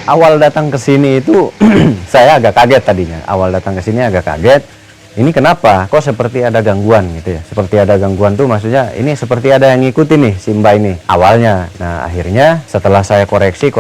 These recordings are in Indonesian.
Awal datang ke sini itu saya agak kaget tadinya. Awal datang ke sini agak kaget. Ini kenapa? Kok seperti ada gangguan gitu ya? Seperti ada gangguan tuh maksudnya ini seperti ada yang ngikutin nih si Mbak ini awalnya. Nah akhirnya setelah saya koreksi,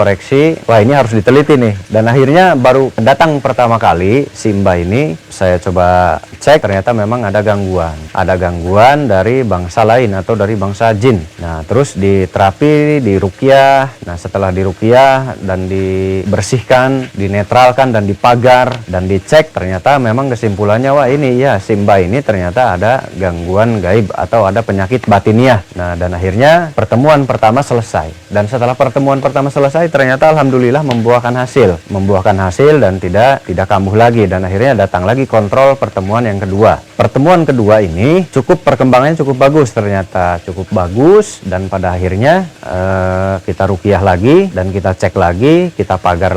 wah ini harus diteliti nih. Dan akhirnya baru datang pertama kali si Mbak ini saya coba cek, ternyata memang ada gangguan. Ada gangguan dari bangsa lain atau dari bangsa jin. Nah terus diterapi, diruqyah. Nah setelah diruqyah dan dibersihkan, dinetralkan dan dipagar dan dicek, ternyata memang kesimpulannya wah ini ya si Mbak ini ternyata ada gangguan gaib atau ada penyakit batiniah. Nah dan akhirnya pertemuan pertama selesai. Dan setelah pertemuan pertama selesai ternyata alhamdulillah membuahkan hasil dan tidak kambuh lagi. Dan akhirnya datang lagi kontrol pertemuan yang kedua. Pertemuan kedua ini perkembangannya cukup bagus, ternyata cukup bagus. Dan pada akhirnya kita ruqyah lagi dan kita cek lagi, kita pagar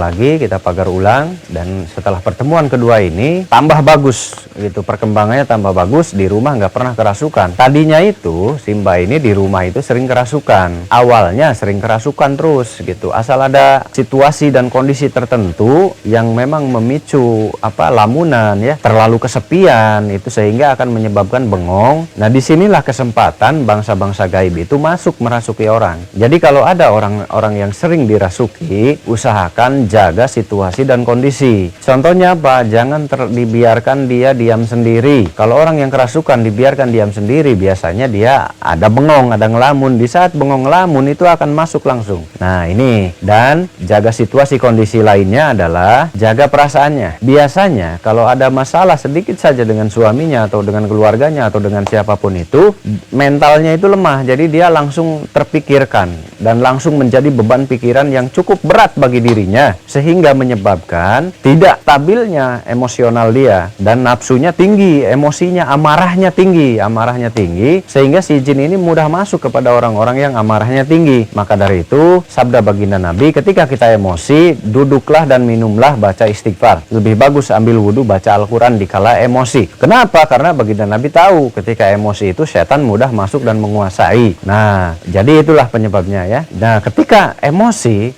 ulang. Dan setelah pertemuan kedua ini tambah bagus gitu, perkembangannya tambah bagus. Di rumah nggak pernah kerasukan. Tadinya itu si Mbak ini di rumah itu sering kerasukan, awalnya sering kerasukan terus gitu, asal ada situasi dan kondisi tertentu yang memang memicu lamunan ya, terlalu kesepian itu sehingga akan menyebabkan bengong. Nah disinilah kesempatan bangsa-bangsa gaib itu masuk merasuki orang. Jadi kalau ada orang-orang yang sering dirasuki, usahakan jaga situasi dan kondisi. Contohnya apa? Jangan dibiarkan dia diam sendiri. Kalau orang yang kerasukan dibiarkan diam sendiri, biasanya dia ada bengong, ada ngelamun. Di saat bengong ngelamun itu akan masuk langsung. Nah ini, dan jaga situasi kondisi lainnya adalah jaga perasaannya. Biasanya kalau ada masalah sedikit saja dengan suaminya atau dengan keluarganya atau dengan siapapun itu, mentalnya itu lemah. Jadi dia langsung terpikirkan dan langsung menjadi beban pikiran yang cukup berat bagi dirinya, sehingga menyebabkan tidak stabilnya emosional dia dan nafsunya tinggi, emosinya, amarahnya tinggi, sehingga si jin ini mudah masuk kepada orang-orang yang amarahnya tinggi. Maka dari itu sabda baginda Nabi, ketika kita emosi, duduklah dan minumlah, baca istighfar. Lebih bagus ambil wudhu, baca Al-Quran dikala emosi. Kenapa? Karena baginda Nabi tahu ketika emosi itu setan mudah masuk dan menguasai. Nah jadi itulah penyebabnya ya. Nah ketika emosi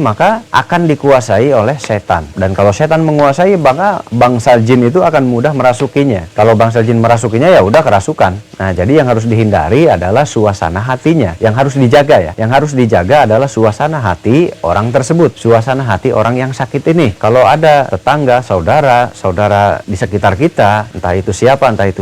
maka akan dikuasai oleh setan. Dan kalau setan menguasai, maka bangsa jin itu akan mudah merasukinya. Kalau bangsa jin merasukinya ya udah kerasukan. Nah, jadi yang harus dihindari adalah suasana hatinya. Yang harus dijaga ya. Yang harus dijaga adalah suasana hati orang tersebut. Suasana hati orang yang sakit ini. Kalau ada tetangga, saudara di sekitar kita, entah itu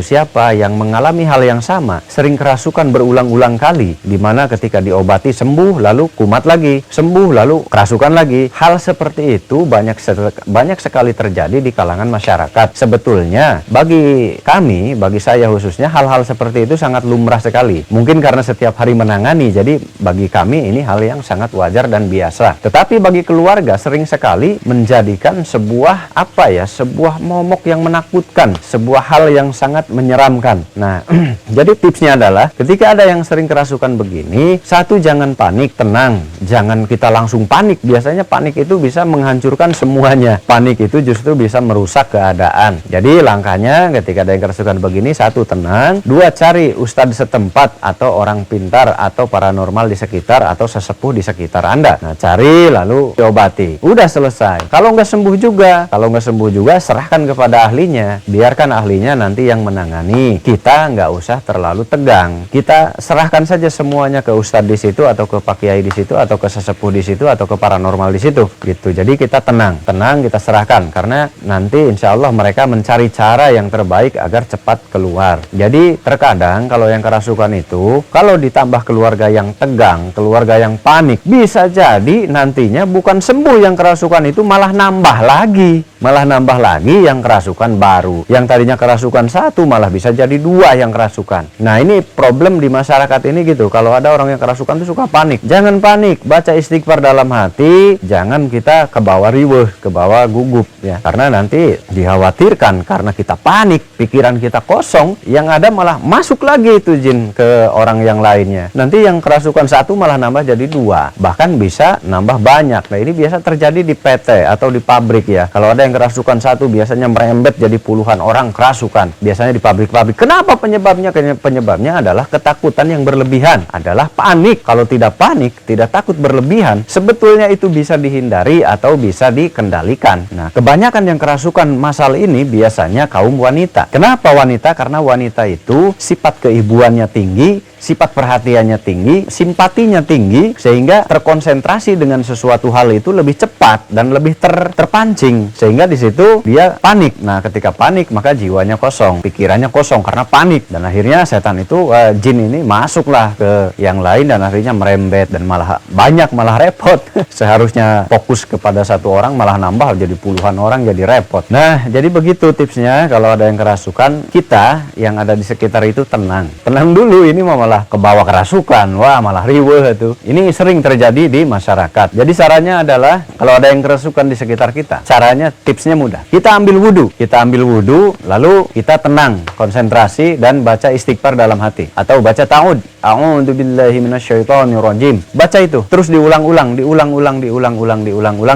siapa yang mengalami hal yang sama, sering kerasukan berulang-ulang kali, di mana ketika diobati sembuh lalu kumat lagi, sembuh lalu kerasukan lagi. Hal seperti itu banyak sekali terjadi di kalangan masyarakat. Sebetulnya bagi kami, bagi saya khususnya, hal-hal seperti itu sangat lumrah sekali. Mungkin karena setiap hari menangani, jadi bagi kami ini hal yang sangat wajar dan biasa. Tetapi bagi keluarga sering sekali menjadikan sebuah sebuah momok yang menakutkan, sebuah hal yang sangat menyeramkan. Nah, jadi tipsnya adalah ketika ada yang sering kerasukan begini, satu, jangan panik, tenang. Jangan kita langsung panik. Biasanya panik itu bisa menghancurkan semuanya. Panik itu justru bisa merusak keadaan. Jadi langkahnya ketika ada yang kerasukan begini, satu, tenang. Dua, cari ustadz setempat atau orang pintar atau paranormal di sekitar atau sesepuh di sekitar Anda. Nah, cari lalu diobati. Udah selesai. Kalau nggak sembuh juga, serahkan kepada ahlinya. Biarkan ahlinya nanti yang menangani. Kita nggak usah terlalu tegang. Kita serahkan saja semuanya ke ustadz di situ atau ke pak kiai di situ atau ke sesepuh di situ atau ke paranormal di situ. Gitu. Jadi kita tenang kita serahkan, karena nanti insya Allah mereka mencari cara yang terbaik agar cepat keluar. Jadi terkadang kalau yang kerasukan itu, kalau ditambah keluarga yang tegang, keluarga yang panik, bisa jadi nantinya bukan sembuh yang kerasukan itu, malah nambah lagi yang kerasukan baru. Yang tadinya kerasukan satu malah bisa jadi dua yang kerasukan. Nah, ini problem di masyarakat ini gitu. Kalau ada orang yang kerasukan itu suka panik. Jangan panik, baca istighfar dalam hati, jangan kita ke bawah riweuh, ke bawah gugup ya. Karena nanti dikhawatirkan karena kita panik, pikiran kita kosong, yang ada malah masuk lagi itu jin ke orang yang lainnya. Nanti yang kerasukan satu malah nambah jadi dua, bahkan bisa nambah banyak. Nah, ini biasa terjadi di PT atau di pabrik ya. Kalau ada yang kerasukan satu, biasanya merembet jadi puluhan orang kerasukan. Biasanya di pabrik-pabrik. Kenapa penyebabnya? Penyebabnya adalah ketakutan yang berlebihan, adalah panik. Kalau tidak panik, tidak takut berlebihan, sebetulnya itu bisa dihindari atau bisa dikendalikan. Nah, kebanyakan yang kerasukan masal ini biasanya kaum wanita. Kenapa wanita? Karena wanita itu sifat keibuannya tinggi, sifat perhatiannya tinggi, simpatinya tinggi, sehingga terkonsentrasi dengan sesuatu hal itu lebih cepat dan lebih terpancing, sehingga di situ dia panik. Nah, ketika panik maka jiwanya kosong, pikirannya kosong karena panik, dan akhirnya setan itu jin ini masuklah ke yang lain dan akhirnya merembet dan malah repot. Seharusnya fokus kepada satu orang malah nambah jadi puluhan orang, jadi repot. Nah, jadi begitu tipsnya. Kalau ada yang kerasukan, kita yang ada di sekitar itu tenang dulu. Ini malah ke bawah kerasukan, wah malah riweuh itu. Ini sering terjadi di masyarakat. Jadi caranya adalah kalau ada yang kerasukan di sekitar kita, caranya tipsnya mudah. Kita ambil wudhu, lalu kita tenang, konsentrasi dan baca istighfar dalam hati atau baca ta'ud. A'udzubillahi minasyaitonirrajim. Baca itu terus diulang-ulang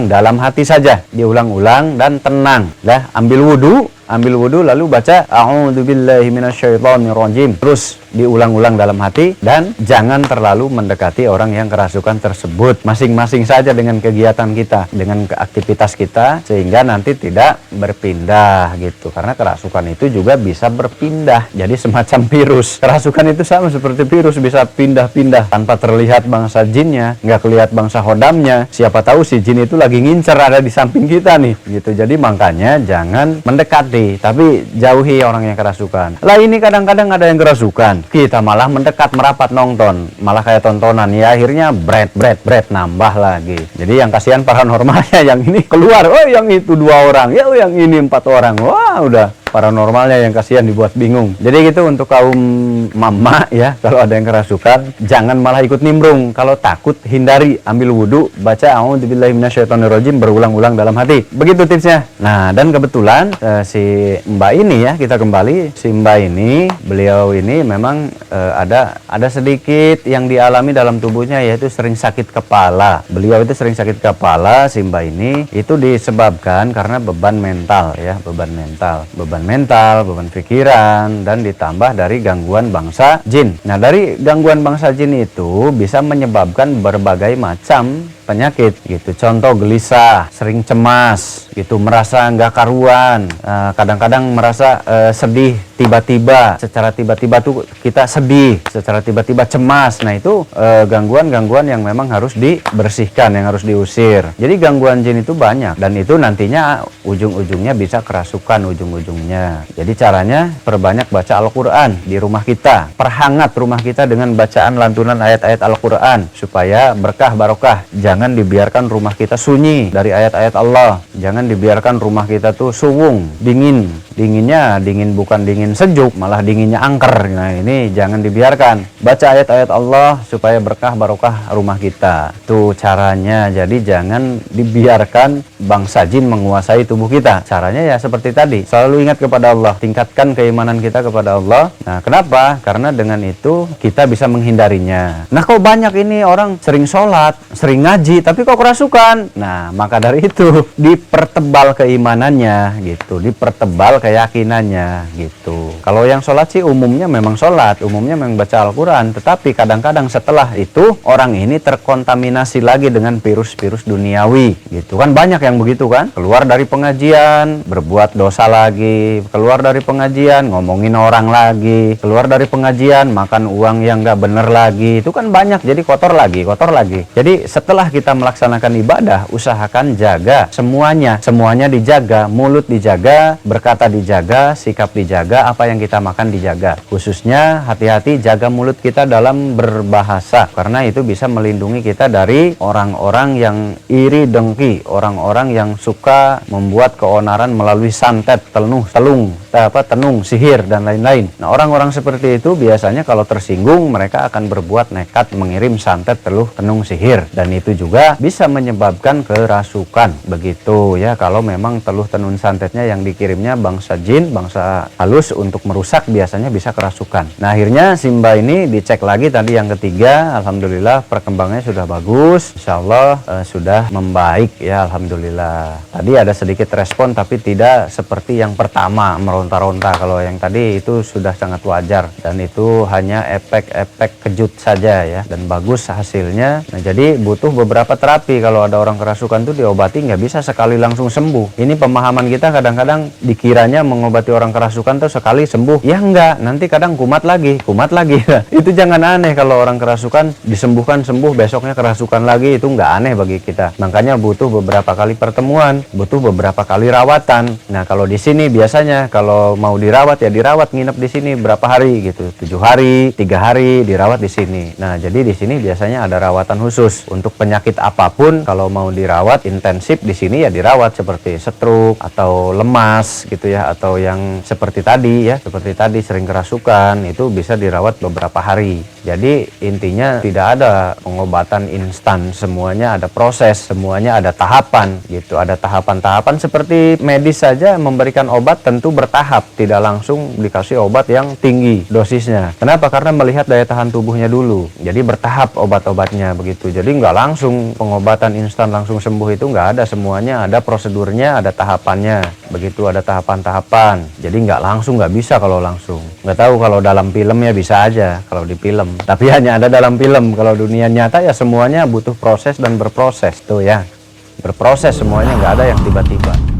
dalam hati saja, diulang-ulang dan tenang. Dah, ambil wudhu lalu baca a'udzubillahi minasyaitonirrajim, terus diulang-ulang dalam hati, dan jangan terlalu mendekati orang yang kerasukan tersebut. Masing-masing saja dengan kegiatan kita, dengan aktivitas kita, sehingga nanti tidak berpindah gitu. Karena kerasukan itu juga bisa berpindah, jadi semacam virus. Kerasukan itu sama seperti virus, bisa pindah-pindah tanpa terlihat bangsa jinnya, nggak kelihatan bangsa hodamnya. Siapa tahu si jin itu lagi ngincer ada di samping kita nih gitu. Jadi makanya jangan mendekati, tapi jauhi orang yang kerasukan. Lah, ini kadang-kadang ada yang kerasukan, kita malah mendekat, merapat, nonton, malah kayak tontonan ya, akhirnya bret nambah lagi. Jadi yang kasihan paranormalnya, yang ini keluar, yang itu 2 orang, yang ini 4 orang, wah udah paranormalnya yang kasihan dibuat bingung. Jadi gitu untuk kaum mama ya, kalau ada yang kerasukan jangan malah ikut nimbrung. Kalau takut hindari, ambil wudhu, baca a'udzubillahi minasyaitonirrajim berulang-ulang dalam hati. Begitu tipsnya. Nah, dan kebetulan si Mbak ini ya, kita kembali, si Mbak ini, beliau ini memang ada sedikit yang dialami dalam tubuhnya, yaitu sering sakit kepala. Beliau itu sering sakit kepala, si Mbak ini, itu disebabkan karena beban mental ya, beban pikiran, dan ditambah dari gangguan bangsa jin. Nah, dari gangguan bangsa jin itu bisa menyebabkan berbagai macam penyakit gitu. Contoh gelisah, sering cemas gitu, merasa nggak karuan, kadang-kadang merasa sedih tiba-tiba, secara tiba-tiba tuh kita sedih, secara tiba-tiba cemas. Nah itu gangguan-gangguan yang memang harus dibersihkan, yang harus diusir. Jadi gangguan jin itu banyak, dan itu nantinya ujung-ujungnya bisa kerasukan ujung-ujungnya. Jadi caranya perbanyak baca Al-Quran di rumah kita, perhangat rumah kita dengan bacaan lantunan ayat-ayat Al-Quran supaya berkah barokah. Jangan dibiarkan rumah kita sunyi dari ayat-ayat Allah, jangan dibiarkan rumah kita tuh suwung, dinginnya dingin, bukan dingin sejuk, malah dinginnya angker. Nah ini jangan dibiarkan, baca ayat-ayat Allah supaya berkah barokah rumah kita. Itu caranya. Jadi jangan dibiarkan bangsa jin menguasai tubuh kita. Caranya ya seperti tadi, selalu ingat kepada Allah, tingkatkan keimanan kita kepada Allah. Nah kenapa? Karena dengan itu kita bisa menghindarinya. Nah kok banyak ini orang sering sholat, sering ngaji, tapi kok kerasukan? Nah maka dari itu dipertebal keimanannya gitu, dipertebal keyakinannya gitu. Kalau yang sholat sih umumnya memang sholat, umumnya memang baca Al-Quran, tetapi kadang-kadang setelah itu orang ini terkontaminasi lagi dengan virus-virus duniawi gitu kan. Banyak yang begitu kan, keluar dari pengajian berbuat dosa lagi, keluar dari pengajian ngomongin orang lagi, keluar dari pengajian makan uang yang nggak bener lagi. Itu kan banyak, jadi kotor lagi. Jadi setelah kita melaksanakan ibadah, usahakan jaga semuanya dijaga, mulut dijaga, berkata dijaga, sikap dijaga, apa yang kita makan dijaga. Khususnya hati-hati jaga mulut kita dalam berbahasa, karena itu bisa melindungi kita dari orang-orang yang iri dengki, orang-orang yang suka membuat keonaran melalui santet, tenung, sihir dan lain-lain. Nah orang-orang seperti itu biasanya kalau tersinggung mereka akan berbuat nekat mengirim santet, tenung, sihir, dan itu juga bisa menyebabkan kerasukan begitu ya. Kalau memang tenun santetnya yang dikirimnya bangsa jin, bangsa halus untuk merusak, biasanya bisa kerasukan. Nah akhirnya Simba ini dicek lagi tadi yang ketiga, alhamdulillah perkembangannya sudah bagus, insya Allah sudah membaik ya, alhamdulillah. Tadi ada sedikit respon tapi tidak seperti yang pertama meronta-ronta. Kalau yang tadi itu sudah sangat wajar, dan itu hanya efek-efek kejut saja ya, dan bagus hasilnya. Nah jadi butuh beberapa terapi. Kalau ada orang kerasukan tuh diobati nggak bisa sekali langsung sembuh. Ini pemahaman kita kadang-kadang dikiranya mengobati orang kerasukan tuh sekali sembuh. Ya enggak, nanti kadang kumat lagi. Itu jangan aneh, kalau orang kerasukan disembuhkan sembuh, besoknya kerasukan lagi, itu nggak aneh bagi kita. Makanya butuh beberapa kali pertemuan, butuh beberapa kali rawatan. Nah kalau di sini biasanya kalau mau dirawat ya dirawat, nginep di sini berapa hari gitu, 7 hari, 3 hari dirawat di sini. Nah jadi di sini biasanya ada rawatan khusus untuk penyakit apapun. Kalau mau dirawat intensif di sini ya dirawat, seperti stroke atau lemas gitu ya, atau yang seperti tadi sering kerasukan, itu bisa dirawat beberapa hari. Jadi intinya tidak ada pengobatan instan, semuanya ada proses, semuanya ada tahapan gitu. Ada tahapan-tahapan seperti medis saja, memberikan obat tentu bertahap, tidak langsung dikasih obat yang tinggi dosisnya. Kenapa? Karena melihat daya tahan tubuhnya dulu. Jadi bertahap obat-obatnya begitu. Jadi nggak langsung pengobatan instan langsung sembuh, itu nggak ada. Semuanya ada prosedurnya, ada tahapannya. Begitu ada tahapan-tahapan. Jadi nggak langsung, nggak bisa kalau langsung. Nggak tahu kalau dalam film ya bisa aja kalau di film. Tapi hanya ada dalam film. Kalau dunia nyata ya semuanya butuh proses dan berproses tuh ya. Berproses semuanya, nggak ada yang tiba-tiba.